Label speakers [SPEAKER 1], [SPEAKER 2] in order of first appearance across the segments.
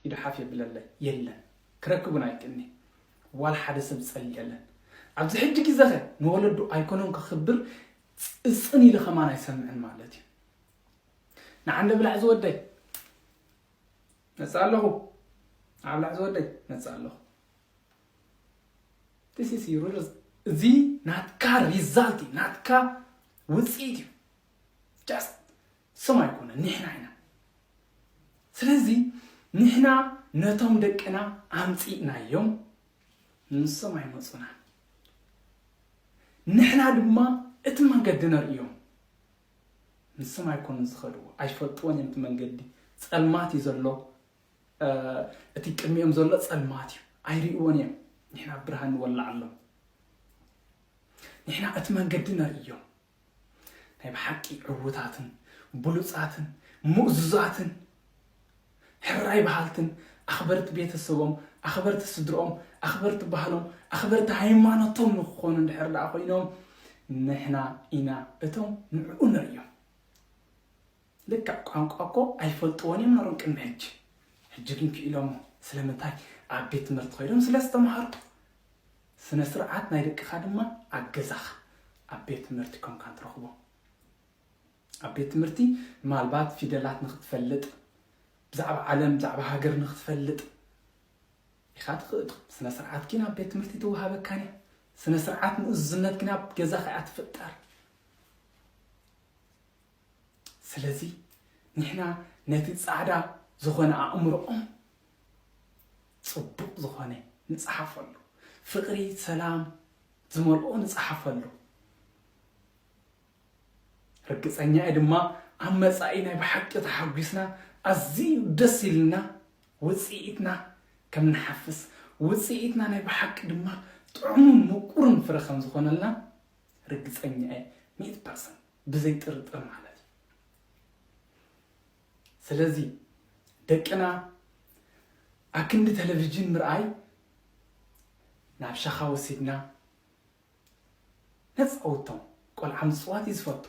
[SPEAKER 1] يدحف يبلله يلا كركبنا يكني ولا حدا سب تصلي يلا عبد حج كيزخه نولدو ايكونن كخبر اصني لخمانه يسمعن مالتي نعند بلع زودي نسالله عبلع زودي نسالله this is your زي ناتكا ريزالتي ناتكا وصيتي just سما يكون نحنا هنا ስለዚህ نحنا نتوم دقنا امصينا يوم نسما يمصنا نحنا دما اتمنقد نريوم نسما يكون زخدو ايفطون يمت منقدي صلماتي زلو اتي قميم زلو صلماتي ايريونيم نحنا برهان ولا الله نحنا اتمنقد نريوم هاي بحقي عروتاتن بلوصاتن مؤززاتن حراي بحالتن اخبرت بيتسبهم اخبرت صدرهم اخبرت بحالهم اخبرت هيمانتهم نخون اندحر دا خوينهم نحنا انا اتم نعون ريوم لك قانقاكو ايفلطونيم نرون قمحج حجكن كيلوم سلامتاي ابيت مرت خويدم سلاستمحر سنه سرعات نايدك خادما اجزاخ ابيت مرت كون كان ترخبو ابيت مرتي مالبات فيدلات نختفلط بزعب عالم بزعب هاجر نختفلط يخاط خد سنه سرعات كينا ابيت مرتي توهابك كاني سنه سرعات مؤذنت كنا بجزاخ اتفطر سلازي نحنا نتي صعدا زخونه امرؤم صبق زخونه نصحفلو فقري سلام زمرؤ نصحفلو رقصنيا ادما امصاينا بحق تحغسنا ازي دسيلنا وصيتنا كم نحفس وصيتنا ناي بحق دما طعم مقرن فرخم زخونلنا رقصنيا 100% بزي طرطر ማለት ስለዚህ ደቅና አክንድ ቴሌቪዥን ምርአይ ናብሻኻ ወሲድና ነፃውቶም ቆልዓም ጽዋት ይዝፈቱ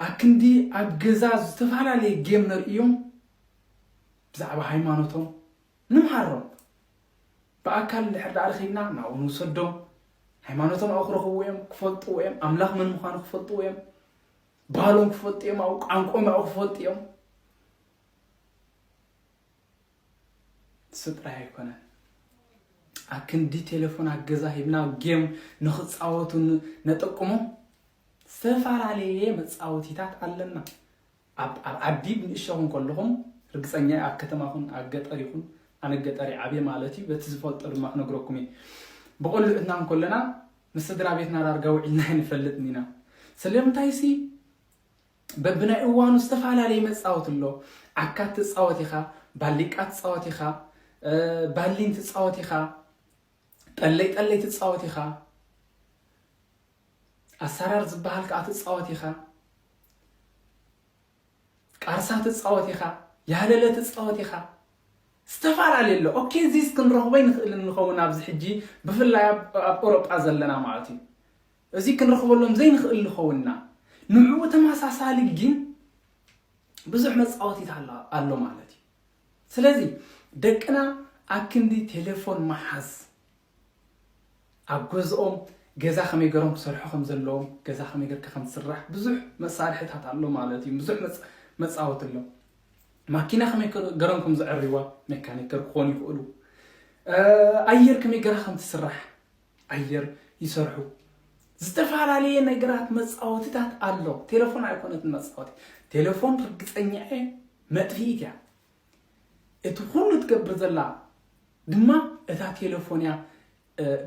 [SPEAKER 1] አክንዲ አገዛዝ ተፋላለየ ጌም ነርእዮም ብዛዕባ ሃይማኖቶም ንምሃሮም በአካል ልሕዳ አልኺና ናውኑ ሰዶም ሃይማኖቶም አኽረኽዎም ክፈልጥዎም አምላኽ ምን ምዃኑ ክፈልጥዎም بالون كفوتيم او قانقوم او كفوتيم سطرا يكون اكن دي تليفون اجزا هبنا جيم نخصاوتو نطقمو سفاراليه مصاوتيታት አለና አብዲ ንሽውን كلهم رغصኛ አከተማኹን አገጠሪኹን አነገጠሪ አቤ ማለቲ በትዝፈጠር ማክነግረኩም በቆልዕናን ኮለና መስድራ ቤትና ዳርጋው ዒልና ይፈልጥኒና ስለምታይሲ በብናይ እዋኑ استفعالالي መጻወትሎ አካት ጻወቲኻ ባሊቃት ጻወቲኻ ባሊን ጻወቲኻ ጠለይ ጻወቲኻ አሰራር ዝባሃል ከአት ጻወቲኻ ቃርሳት ጻወቲኻ ያለለት ጻወቲኻ استفعالالي ሎ ኦኬ ዚስ ክንረኽበይ ንኽእል ንኸውን ኣብዚ ሕጂ ብፍላይ ኣብ አውሮጳ ዘለና ማለት እዩ እዚ ክንረኽበሎም ዘይ ንኽእል ንኸውና نوعو تماساسالي جين بزح مصاوتيت الله مالتي سلازي دقنا اكندي تليفون محاز اغوزኦም ገዛ خمي غرم كسرحهم زلهم ገዛ خمي غير كخم تسرح بزح مصالحات الله مالتي بزح مصاوت له ماكينه خمي غرمكم زعريوا ميكانيكر كون يقولوا اير كمي غرخم تسرح اير يسرحوا ዝተፋላለየ ነገራት መጻወትታት አሎ ቴሌፎን አይኮነት መጻወት ቴሌፎን ርግጸኛ መጥፊት ያ እቱ ሁሉ ትገብር ዘላ ድማ እታ ቴሌፎንያ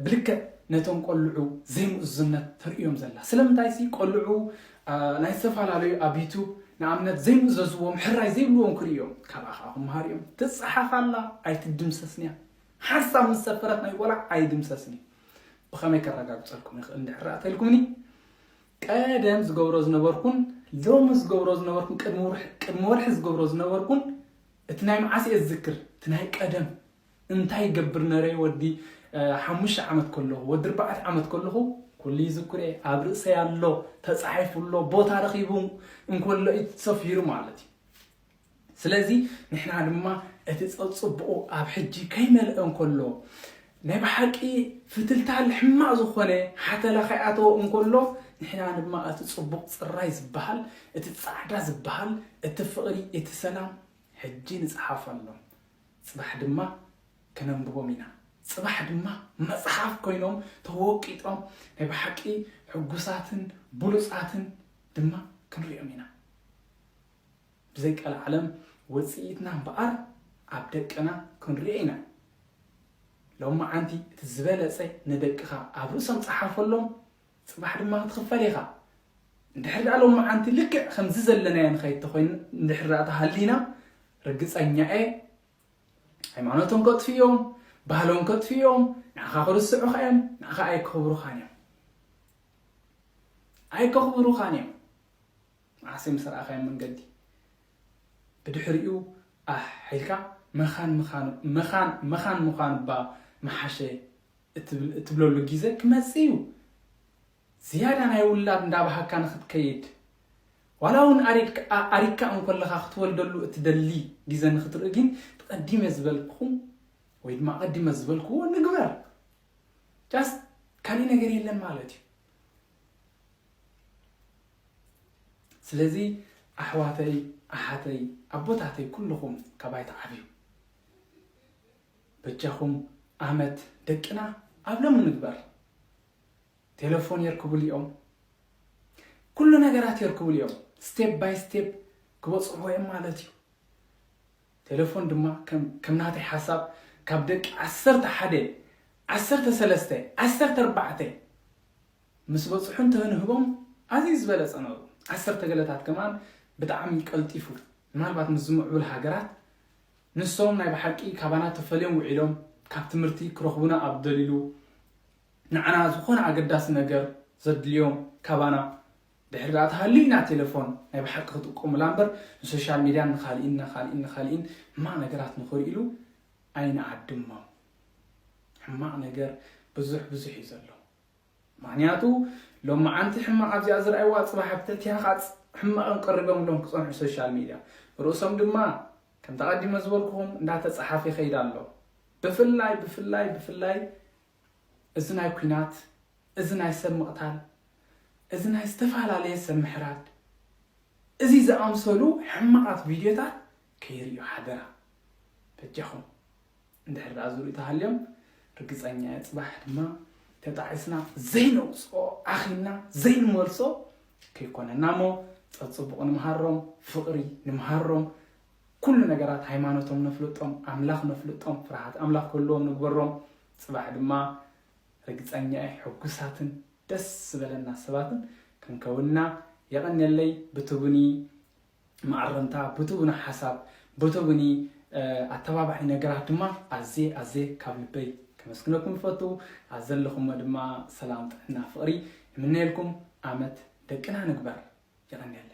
[SPEAKER 1] ብልከ ነቶም ቆልዑ ዘይሙዝነት ተርእዮም ዘላ ስለምንታይሲ ቆልዑ ናይ ዝተፋላለዩ አቢቱ ንአምነት ዘይሙዘዝዎም ሕራይ ዘይብልዎም ክሪዮም ካባኻኹም ሃሪዮም ትጽሓኻላ አይትድምሰስኒያ ሓሳብ ምሰፈረት ናይ ቆልዓ አይድምሰስኒ بخمي كرغاقصلكم يخل ندحراتلكمني قدم زغبروز نبركون لوم زغبروز نبركون قدم ورح زغبروز نبركون اتناي معاسي الذكر تناي قدم انتي يغبر نري ودي 5 عمت كله ود 4 عمت كله كل يذكري ابرس يالله تصحيف له بوتا رخيبو ان كله يتصفير مالتي ስለዚህ ንሕና ድማ እቲ ጸጽብኦ ኣብ ሕጂ ከይመልአን ከሎ ናይ ብሓቂ ፍትልታል ሕማቕ ዝኾነ ሓተላ ኸይኣተዎ እንከሎ ንሕና ድማ እቲ ጽቡቕ ጽራይ ዝበሃል እቲ ጻዕዳ ዝበሃል እቲ ፍቕሪ እቲ ሰላም ሕጂ ንጽሓፍ ኣሎ ጽባሕ ድማ ከነንብቦም ኢና ጽባሕ ድማ መጽሓፍ ኮይኖም ተወቂጦም ናይ ብሓቂ ሕጉሳትን ብሉጻትን ድማ ክንሪኦም ኢና ብዘይቀል ዓለም ወጽኢትና እምበኣር ኣብ ደቅና ክንሪኦ ኢና ሎማ ዓንቲ እቲ ዝበለጸ ንደቅኻ ኣብ ርእሶም ጽሓፈሎም ጽባሕ ድማ ክትኽፈል ኢኻ እንድሕር ሎማ ዓንቲ ልክዕ ከምዚ ዘለናዮ ንኸይድ ኮይኑ እንድሕር ተሃሊና ርግጸኛ ሃይማኖቶም ከጥፍዮም ባህሎም ከጥፍዮም ንዓኻ ክርስዑ ኸዮም ንዓኻ ኣይከኽብሩኻን እዮም ዓሰም ስርዓኻዮ መንገዲ ብድሕሪኡ ሓይልካ መኻን ምዃን ባ መሓሸ እትብለሉ ጊዜ ክመጽእ እዩ ዝያዳ ናይ ውላድ እንዳባሃካ ንኽትከይድ ዋላ እውን ኣሪካ እንከለኻ ክትወልደሉ እትደሊ ጊዜ ንኽትርኢ ግን ተቐዲመ ዝበልኩም ወይ ድማ ቀዲመ ዝበልክዎ ንግበር ጃስት ካሊእ ነገር የለን ማለት እዩ ስለዚ ኣሕዋተይ ኣሓተይ ኣቦታተይ ኩልኹም ከባይ ተዓብዩ በጃኹም ዓመት ደቅና ኣብ ሎም ንግበር ቴሌፎን የርክቡል እዮም ኩሉ ነገራት የርክቡል እዮም ስቴፕ ባይ ስቴፕ ክበጽሑ እዮም ማለት እዩ ቴሌፎን ድማ ከም ናተይ ሓሳብ ካብ ደቂ 11 13 14 ምስ በጽሑን ተንህቦም ኣዝዩ ዝበለጸ ነው 10 ገለታት ከማን ብጣዕሚ ቀልጢፉ ምናልባት ምስ ዝምዕብል ሃገራት ንሶም ናይ ብሓቂ ካባና ተፈልዮም ውዒሎም ካብ ትምህርቲ ክረኽቡና ኣብ ደሊሉ ንዓና ዝኾነ ኣገዳሲ ነገር ዘድልዮም ካባና ድሕሪ ተሃሊና ቴሌፎን ናይ ብሓቂ ክትጥቀሙላ እምበር ንሶሻል ሚድያ ንኻልኢን ሕማቕ ነገራት ንኽሪኢሉ ኣይንዓድሞም ሕማቕ ነገር ብዙሕ እዩ ዘሎ ምክንያቱ ሎማ ዓንቲ ሕማቕ ኣብዚኣ ዝረኣይዋ ጽባሕ ብተትያኻፅ ሕማቕን ቀሪቦምሎም ክጸንሑ ሶሻል ሚድያ ርእሶም ድማ ከም ተቐዲመ ዝበልኩኹም እንዳተጸሓፈ ይኸይድ ኣሎ ብፍላይ እዚ ናይ ኩናት እዚ ናይ ሰብ ምቕታል እዚ ናይ ዝተፈላለየ ሰብ ምሕራድ እዚ ዝኣምሰሉ ሕማቓት ቪድዮታት ከይርእዩ ሓደራ በጃኹም እንድሕር ዝርኢ ተሃልዮም ርግጸኛ ጽባሕ ድማ ተጣዒስና ዘይነውፅኦ ኣኺልና ዘይንመልሶ ከይኮነና ሞ ጸጽቡቕ ንምሃሮም ፍቕሪ ንምሃሮም ኩሉ ነገራት ሃይማኖቶም ነፍልጦም ኣምላኽ ነፍልጦም ፍርሃት ኣምላኽ ከለዎም ንግበሮም ጽባሕ ድማ ርግጸኛ ሕጉሳትን ደስ ዝበለና ሰባትን ክንከውንና የቐንየለይ ብትቡኒ ማዕረንታ ብትቡኒ ሓሳብ ብትቡኒ ኣተባባዒ ነገራት ድማ ኣዘ ካብ ልበይ ከመስግነኩም ፈቱ ኣዘለኹም ድማ ሰላም ጥዕና ፍቕሪ የምነየልኩም ዓመት ደቅና ንግበር የቐንየለይ